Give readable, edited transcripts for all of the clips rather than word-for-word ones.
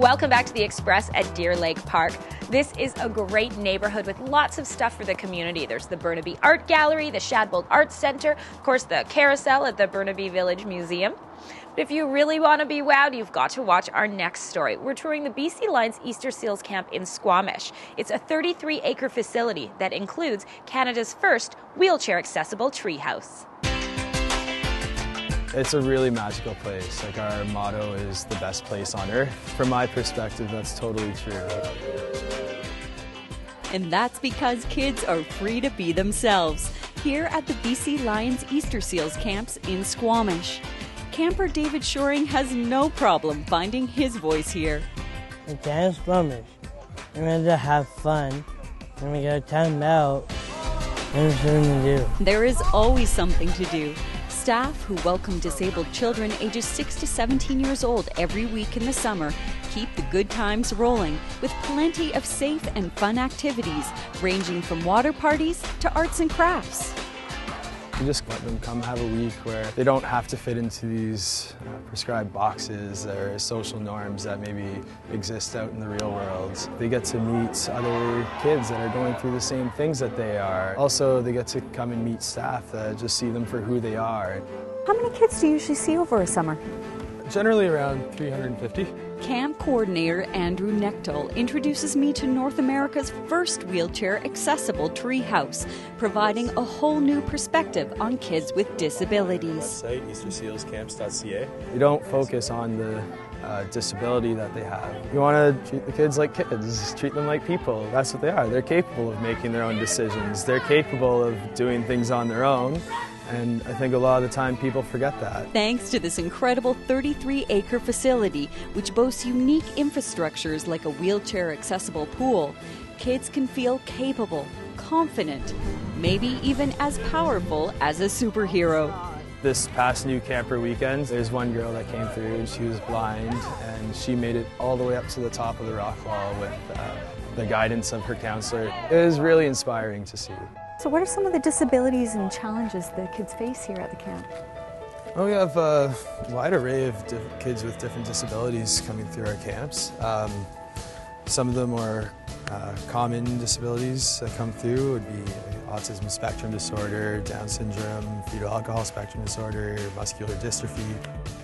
Welcome back to the Express at Deer Lake Park. This is a great neighborhood with lots of stuff for the community. There's the Burnaby Art Gallery, the Shadbolt Arts Centre, of course the carousel at the Burnaby Village Museum. But if you really want to be wowed, you've got to watch our next story. We're touring the BC Lions Easter Seals Camp in Squamish. It's a 33-acre facility that includes Canada's first wheelchair-accessible treehouse. It's a really magical place. Like, our motto is the best place on earth. From my perspective, that's totally true. And that's because kids are free to be themselves here at the BC Lions Easter Seals camps in Squamish. Camper David Shoring has no problem finding his voice here. It's in Squamish. We're going to have fun. When we go time out, there's something to do. There is always something to do. Staff who welcome disabled children ages 6 to 17 years old every week in the summer keep the good times rolling with plenty of safe and fun activities ranging from water parties to arts and crafts. You just let them come have a week where they don't have to fit into these prescribed boxes or social norms that maybe exist out in the real world. They get to meet other kids that are going through the same things that they are. Also, they get to come and meet staff that just see them for who they are. How many kids do you usually see over a summer? Generally around 350. Camp coordinator Andrew Nechtel introduces me to North America's first wheelchair-accessible treehouse, providing a whole new perspective on kids with disabilities. Website, eastersealscamps.ca. You don't focus on the disability that they have. You want to treat the kids like kids, treat them like people. That's what they are. They're capable of making their own decisions. They're capable of doing things on their own. And I think a lot of the time people forget that. Thanks to this incredible 33-acre facility, which boasts unique infrastructures like a wheelchair-accessible pool, kids can feel capable, confident, maybe even as powerful as a superhero. This past new camper weekend, there's one girl that came through and she was blind, and she made it all the way up to the top of the rock wall with the guidance of her counselor. It was really inspiring to see. So what are some of the disabilities and challenges that kids face here at the camp? Well, we have a wide array of kids with different disabilities coming through our camps. Some of the more common disabilities that come through would be autism spectrum disorder, Down syndrome, fetal alcohol spectrum disorder, muscular dystrophy.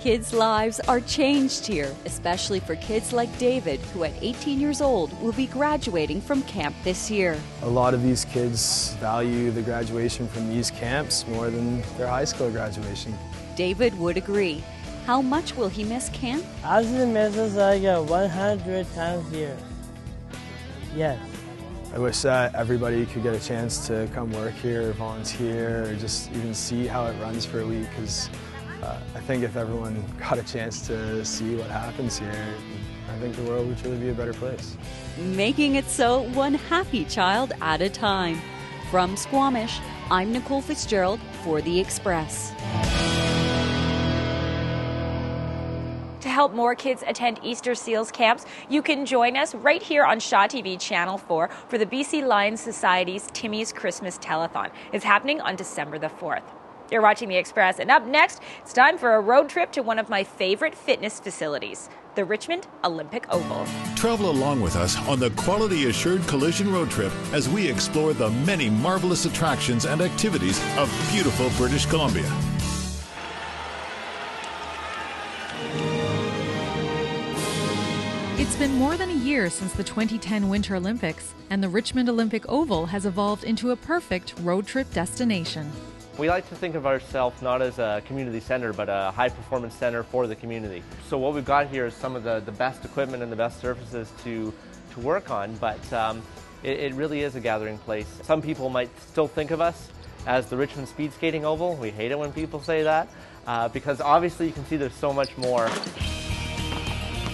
Kids' lives are changed here, especially for kids like David, who at 18 years old will be graduating from camp this year. A lot of these kids value the graduation from these camps more than their high school graduation. David would agree. How much will he miss camp? I was going to miss this like 100 times a year. Yes. I wish that everybody could get a chance to come work here or volunteer or just even see how it runs for a week, because I think if everyone got a chance to see what happens here, I think the world would truly be a better place. Making it so, one happy child at a time. From Squamish, I'm Nicole Fitzgerald for The Express. To help more kids attend Easter Seals camps, you can join us right here on Shaw TV Channel 4 for the BC Lions Society's Timmy's Christmas Telethon. It's happening on December the 4th. You're watching The Express, and up next, it's time for a road trip to one of my favorite fitness facilities, the Richmond Olympic Oval. Travel along with us on the Quality Assured Collision Road Trip as we explore the many marvelous attractions and activities of beautiful British Columbia. It's been more than a year since the 2010 Winter Olympics, and the Richmond Olympic Oval has evolved into a perfect road trip destination. We like to think of ourselves not as a community center, but a high-performance center for the community. So what we've got here is some of the best equipment and the best surfaces to work on, but it really is a gathering place. Some people might still think of us as the Richmond Speed Skating Oval. We hate it when people say that, because obviously you can see there's so much more.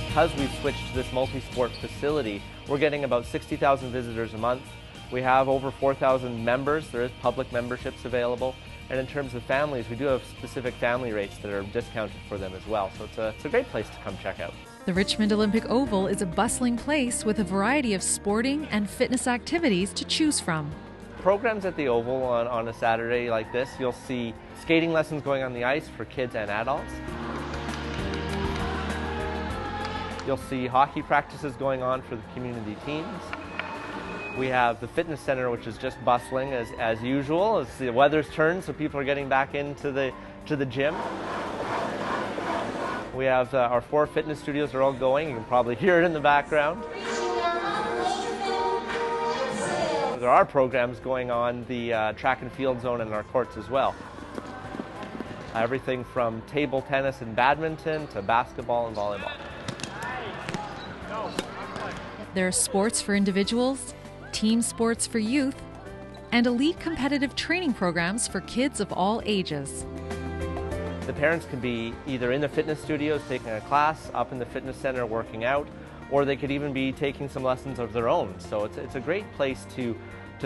Because we've switched to this multi-sport facility, we're getting about 60,000 visitors a month. We have over 4,000 members. There is public memberships available. And in terms of families, we do have specific family rates that are discounted for them as well. So it's a great place to come check out. The Richmond Olympic Oval is a bustling place with a variety of sporting and fitness activities to choose from. Programs at the Oval on a Saturday like this, you'll see skating lessons going on the ice for kids and adults. You'll see hockey practices going on for the community teams. We have the fitness center, which is just bustling as usual. As the weather's turned, so people are getting back into the gym. We have our 4 fitness studios are all going. You can probably hear it in the background. There are programs going on the track and field zone in our courts as well. Everything from table tennis and badminton to basketball and volleyball. There are sports for individuals, team sports for youth, and elite competitive training programs for kids of all ages. The parents can be either in the fitness studios taking a class, up in the fitness center working out, or they could even be taking some lessons of their own. So it's a great place to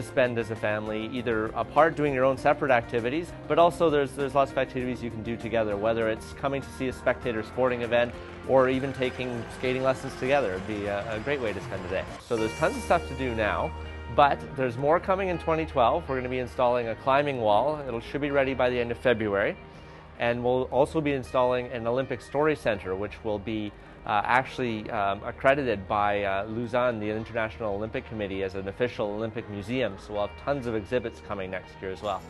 spend as a family, either apart doing your own separate activities, but also there's lots of activities you can do together, whether it's coming to see a spectator sporting event or even taking skating lessons together. It'd be a great way to spend the day. So there's tons of stuff to do now, but there's more coming in 2012. We're going to be installing a climbing wall. It should be ready by the end of February. And we'll also be installing an Olympic Story Center, which will be actually accredited by Lausanne, the International Olympic Committee, as an official Olympic museum. So we'll have tons of exhibits coming next year as well.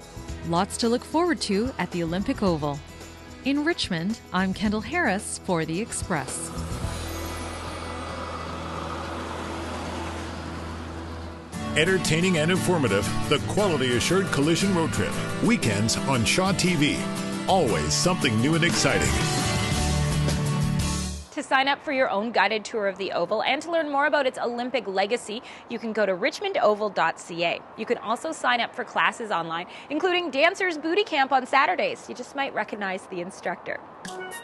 Lots to look forward to at the Olympic Oval. In Richmond, I'm Kendall Harris for The Express. Entertaining and informative, the Quality Assured Collision Road Trip. Weekends on Shaw TV. Always something new and exciting. To sign up for your own guided tour of the Oval and to learn more about its Olympic legacy, you can go to richmondoval.ca. You can also sign up for classes online, including Dancers Booty Camp on Saturdays. You just might recognize the instructor.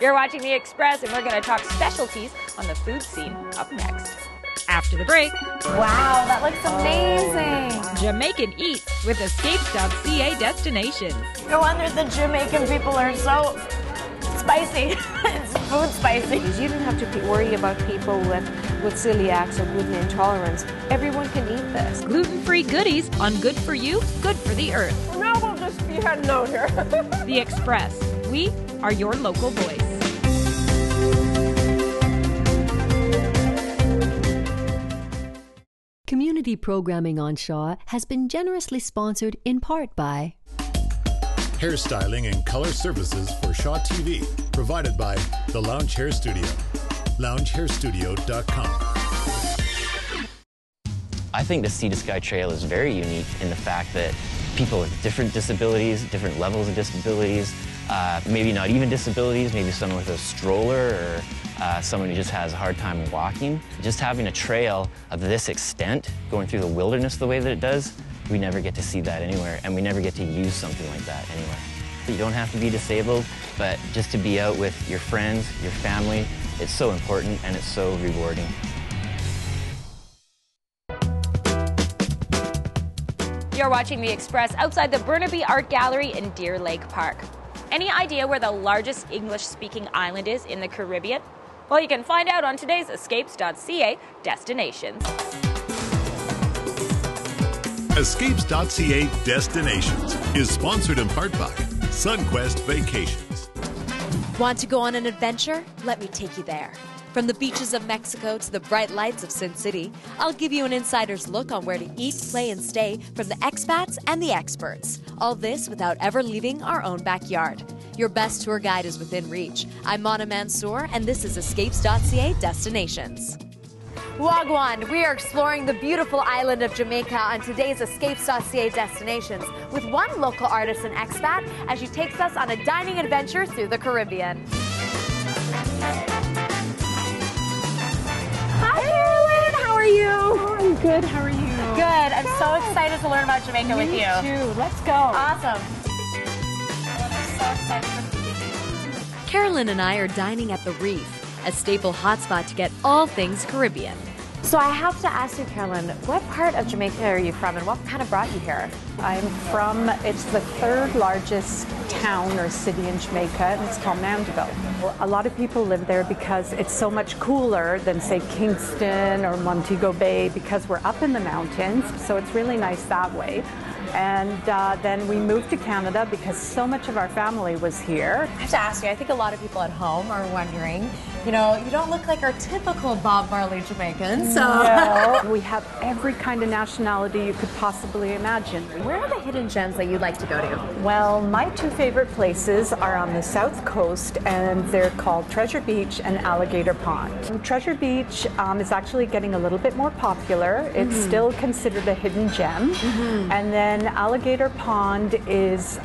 You're watching The Express, and we're going to talk specialties on the food scene up next. After the break. Wow, that looks amazing. Jamaican Eats with Escapes.ca destinations. No wonder the Jamaican people are so spicy. It's food spicy. You don't have to worry about people with celiacs or gluten intolerance. Everyone can eat this. Gluten-free goodies on Good For You, Good For the Earth. Now we'll just be heading out here. The Express. We are your local voice. Community programming on Shaw has been generously sponsored in part by Hairstyling and color services for Shaw TV, provided by the Lounge Hair Studio. LoungeHairStudio.com. I think the Sea to Sky Trail is very unique in the fact that people with different disabilities, different levels of disabilities, maybe not even disabilities, maybe someone with a stroller or someone who just has a hard time walking. Just having a trail of this extent, going through the wilderness the way that it does, we never get to see that anywhere, and we never get to use something like that anywhere. You don't have to be disabled, but just to be out with your friends, your family, it's so important and it's so rewarding. You're watching The Express outside the Burnaby Art Gallery in Deer Lake Park. Any idea where the largest English-speaking island is in the Caribbean? Well, you can find out on today's Escapes.ca destinations. Escapes.ca Destinations is sponsored in part by Sunquest Vacations. Want to go on an adventure? Let me take you there. From the beaches of Mexico to the bright lights of Sin City, I'll give you an insider's look on where to eat, play, and stay from the expats and the experts. All this without ever leaving our own backyard. Your best tour guide is within reach. I'm Mansour, and this is Escapes.ca Destinations. Wagwan, we are exploring the beautiful island of Jamaica on today's Escapes.ca Destinations with one local artist and expat as she takes us on a dining adventure through the Caribbean. Hi, Carolyn. How are you? Oh, I'm good. How are you? Good. I'm so excited to learn about Jamaica with you. Me too. Let's go. Awesome. I'm so excited for the Carolyn and I are dining at the Reef, a staple hotspot to get all things Caribbean. So I have to ask you, Carolyn, what part of Jamaica are you from and what kind of brought you here? I'm from, it's the third largest town or city in Jamaica, and it's called Mandeville. A lot of people live there because it's so much cooler than, say, Kingston or Montego Bay, because we're up in the mountains, so it's really nice that way. And then we moved to Canada because so much of our family was here. I have to ask you, I think a lot of people at home are wondering, you know, you don't look like our typical Bob Marley Jamaican, so... No. We have every kind of nationality you could possibly imagine. Where are the hidden gems that you'd like to go to? Well, my two favorite places are on the south coast, and they're called Treasure Beach and Alligator Pond. Treasure Beach is actually getting a little bit more popular. It's still considered a hidden gem. And then Alligator Pond is,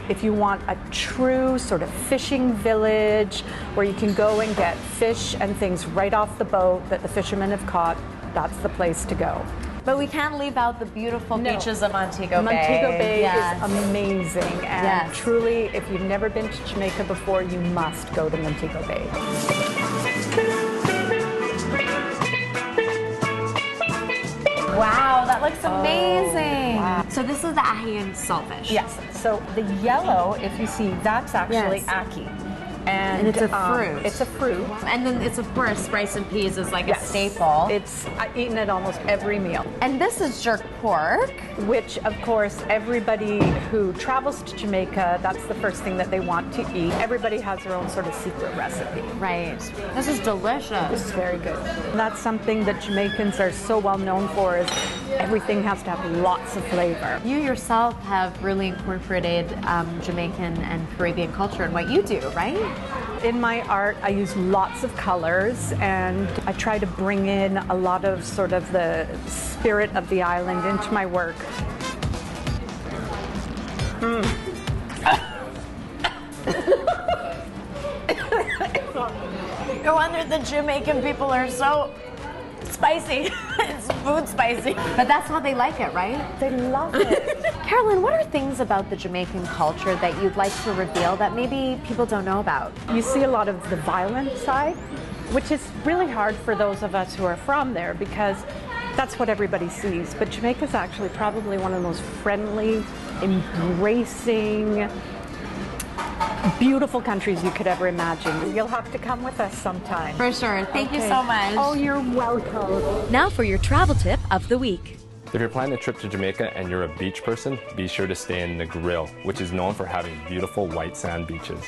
if you want a true sort of fishing village where you can go and get fish and things right off the boat that the fishermen have caught, that's the place to go. But we can't leave out the beautiful beaches of Montego Bay. Montego Bay is amazing, and truly, if you've never been to Jamaica before, you must go to Montego Bay. Wow, that looks amazing. Wow. So this is the ahi and saltfish. Yes, so the yellow, if you see, that's actually ackee. And it's a fruit. It's a fruit. And then it's, of course, rice and peas is like a staple. It's eaten at almost every meal. And this is jerk pork. Which, of course, everybody who travels to Jamaica, that's the first thing that they want to eat. Everybody has their own sort of secret recipe. Right. This is delicious. This is very good. And that's something that Jamaicans are so well known for, is everything has to have lots of flavor. You yourself have really incorporated Jamaican and Caribbean culture in what you do, right? In my art, I use lots of colors, and I try to bring in a lot of sort of the spirit of the island into my work. No wonder the Jamaican people are so spicy. It's food spicy. But that's how they like it, right? They love it. Carolyn, what are things about the Jamaican culture that you'd like to reveal that maybe people don't know about? You see a lot of the violent side, which is really hard for those of us who are from there, because that's what everybody sees. But Jamaica's actually probably one of the most friendly, embracing, beautiful countries you could ever imagine. You'll have to come with us sometime. For sure. Thank you so much. Oh, you're welcome. Now for your travel tip of the week. If you're planning a trip to Jamaica and you're a beach person, be sure to stay in the Grill, which is known for having beautiful white sand beaches.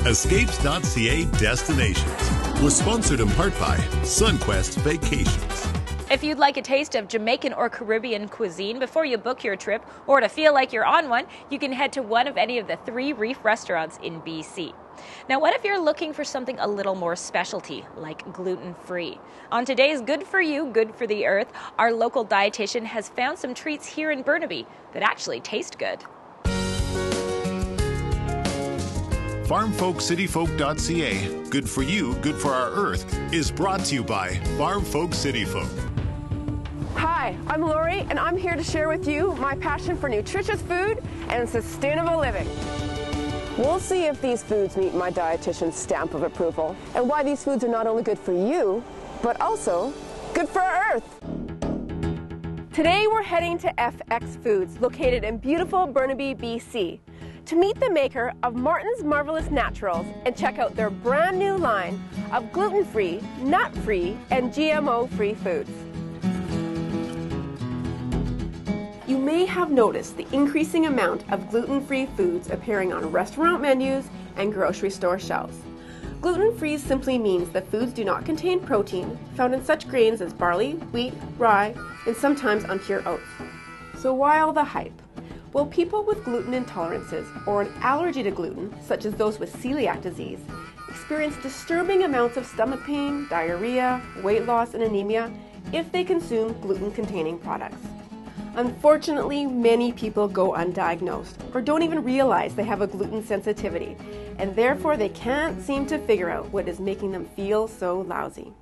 Escapes.ca Destinations was sponsored in part by SunQuest Vacations. If you'd like a taste of Jamaican or Caribbean cuisine before you book your trip, or to feel like you're on one, you can head to one of any of the 3 reef restaurants in BC. Now, what if you're looking for something a little more specialty, like gluten-free? On today's Good For You, Good For the Earth, our local dietitian has found some treats here in Burnaby that actually taste good. FarmFolkCityFolk.ca, Good For You, Good For Our Earth, is brought to you by Farm Folk City Folk. Hi, I'm Lori, and I'm here to share with you my passion for nutritious food and sustainable living. We'll see if these foods meet my dietitian's stamp of approval, and why these foods are not only good for you, but also good for our Earth. Today we're heading to FX Foods, located in beautiful Burnaby, BC, to meet the maker of Martin's Marvelous Naturals and check out their brand new line of gluten-free, nut-free, and GMO-free foods. You may have noticed the increasing amount of gluten-free foods appearing on restaurant menus and grocery store shelves. Gluten-free simply means that foods do not contain protein found in such grains as barley, wheat, rye, and sometimes unpure oats. So why all the hype? Well, people with gluten intolerances or an allergy to gluten, such as those with celiac disease, experience disturbing amounts of stomach pain, diarrhea, weight loss, and anemia if they consume gluten-containing products. Unfortunately, many people go undiagnosed or don't even realize they have a gluten sensitivity, and therefore they can't seem to figure out what is making them feel so lousy.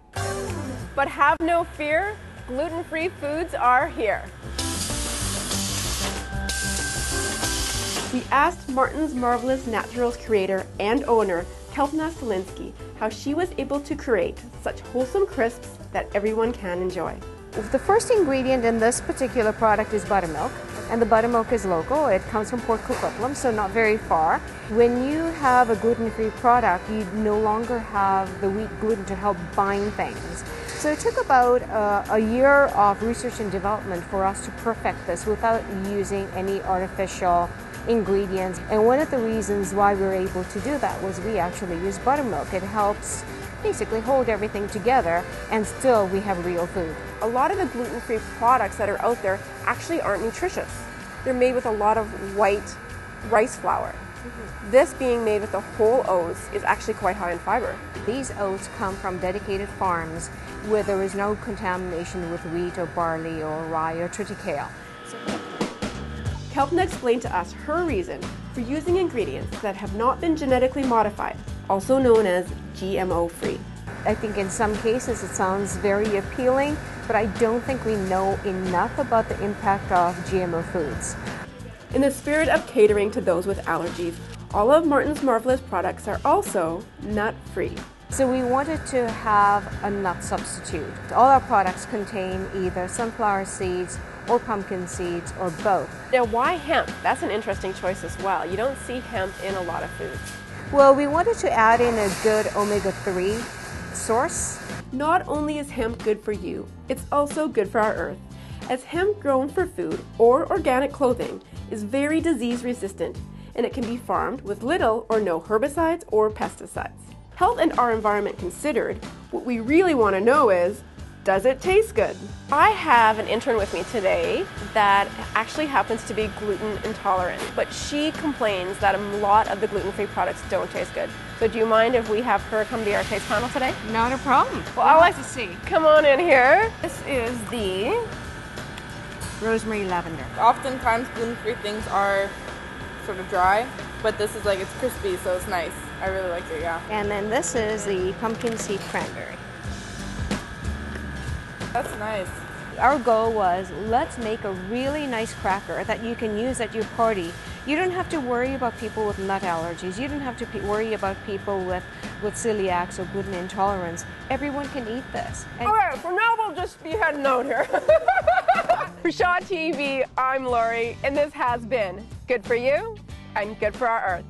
But have no fear, gluten-free foods are here. We asked Martin's Marvelous Naturals creator and owner, Kelpna Solinsky, how she was able to create such wholesome crisps that everyone can enjoy. The first ingredient in this particular product is buttermilk, and the buttermilk is local. It comes from Port Coquitlam, so not very far. When you have a gluten-free product, you no longer have the wheat gluten to help bind things. So it took about a year of research and development for us to perfect this without using any artificial ingredients. And one of the reasons why we were able to do that was we actually use buttermilk. It helps basically hold everything together, and still we have real food. A lot of the gluten-free products that are out there actually aren't nutritious. They're made with a lot of white rice flour. This being made with the whole oats is actually quite high in fiber. These oats come from dedicated farms where there is no contamination with wheat or barley or rye or triticale. Kelton explained to us her reason for using ingredients that have not been genetically modified, also known as GMO-free. I think in some cases it sounds very appealing, but I don't think we know enough about the impact of GMO foods. In the spirit of catering to those with allergies, all of Martin's Marvelous products are also nut-free. So we wanted to have a nut substitute. All our products contain either sunflower seeds or pumpkin seeds or both. Now, why hemp? That's an interesting choice as well. You don't see hemp in a lot of foods. Well, we wanted to add in a good omega-3 source. Not only is hemp good for you, it's also good for our earth, as hemp grown for food or organic clothing is very disease resistant, and it can be farmed with little or no herbicides or pesticides. Health and our environment considered, what we really want to know is, does it taste good? I have an intern with me today that actually happens to be gluten intolerant, but she complains that a lot of the gluten-free products don't taste good. So do you mind if we have her come to our taste panel today? Not a problem. Well, I'd like to see. Come on in here. This is the rosemary lavender. Oftentimes gluten-free things are sort of dry, but this is like, it's crispy, so it's nice. I really like it, yeah. And then this is the pumpkin seed cranberry. That's nice. Our goal was, let's make a really nice cracker that you can use at your party. You don't have to worry about people with nut allergies. You don't have to worry about people with celiacs or gluten intolerance. Everyone can eat this. Okay, for now we'll just be heading out here. For Shaw TV, I'm Lori, and this has been Good for You and Good for Our Earth.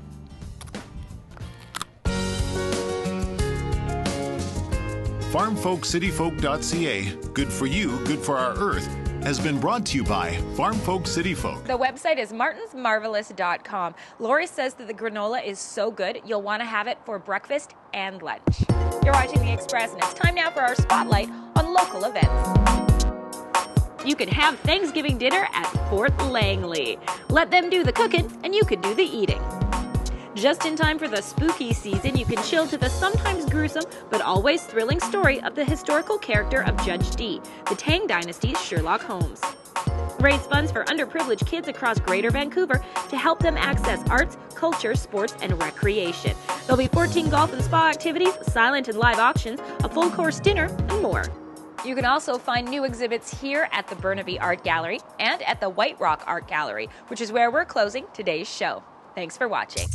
FarmFolkCityFolk.ca, good for you, good for our earth, has been brought to you by Farm Folk City Folk. The website is martinsmarvelous.com. Lori says that the granola is so good, you'll want to have it for breakfast and lunch. You're watching The Express, and it's time now for our spotlight on local events. You can have Thanksgiving dinner at Fort Langley. Let them do the cooking, and you can do the eating. Just in time for the spooky season, you can chill to the sometimes gruesome but always thrilling story of the historical character of Judge Dee, the Tang Dynasty's Sherlock Holmes. Raise funds for underprivileged kids across Greater Vancouver to help them access arts, culture, sports, and recreation. There'll be 14 golf and spa activities, silent and live auctions, a full-course dinner, and more. You can also find new exhibits here at the Burnaby Art Gallery and at the White Rock Art Gallery, which is where we're closing today's show. Thanks for watching.